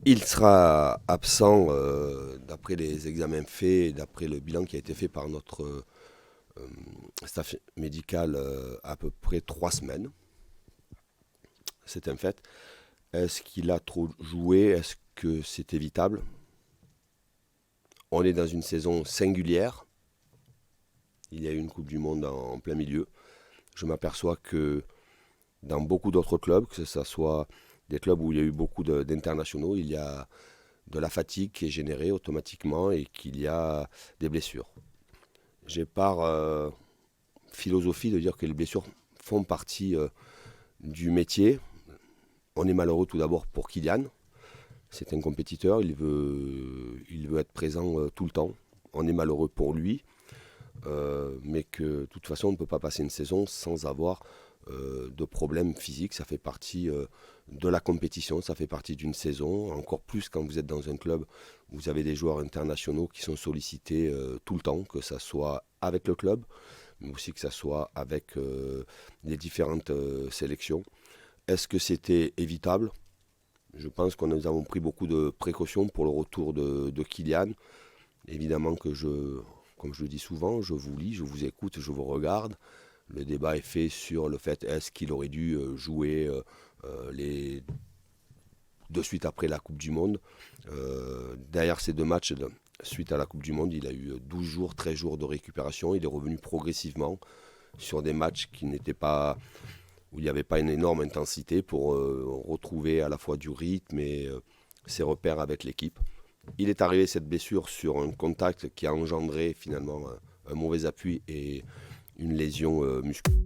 Il sera absent, d'après les examens faits et d'après le bilan qui a été fait par notre staff médical, à peu près 3 semaines. C'est un fait. Est-ce qu'il a trop joué? Est-ce que c'est évitable? On est dans une saison singulière. Il y a eu une Coupe du Monde en plein milieu. Je m'aperçois que dans beaucoup d'autres clubs, que ce soit des clubs où il y a eu beaucoup d'internationaux, il y a de la fatigue qui est générée automatiquement et qu'il y a des blessures. J'ai par philosophie de dire que les blessures font partie du métier. On est malheureux tout d'abord pour Kylian. C'est un compétiteur, il veut être présent tout le temps. On est malheureux pour lui, mais que de toute façon on ne peut pas passer une saison sans avoir de problèmes physiques. Ça fait partie de la compétition, ça fait partie d'une saison, encore plus quand vous êtes dans un club où vous avez des joueurs internationaux qui sont sollicités tout le temps, que ce soit avec le club, mais aussi que ce soit avec les différentes sélections. Est-ce que c'était évitable? Je pense que nous avons pris beaucoup de précautions pour le retour de Kylian. Évidemment que comme je le dis souvent, je vous lis, je vous écoute, je vous regarde. Le débat est fait sur le fait est-ce qu'il aurait dû jouer les de suite après la Coupe du Monde. Derrière ces deux matchs, suite à la Coupe du Monde, il a eu 12 jours, 13 jours de récupération. Il est revenu progressivement sur des matchs qui n'étaient pas, où il n'y avait pas une énorme intensité pour retrouver à la fois du rythme et ses repères avec l'équipe. Il est arrivé cette blessure sur un contact qui a engendré finalement un mauvais appui et une lésion musculaire.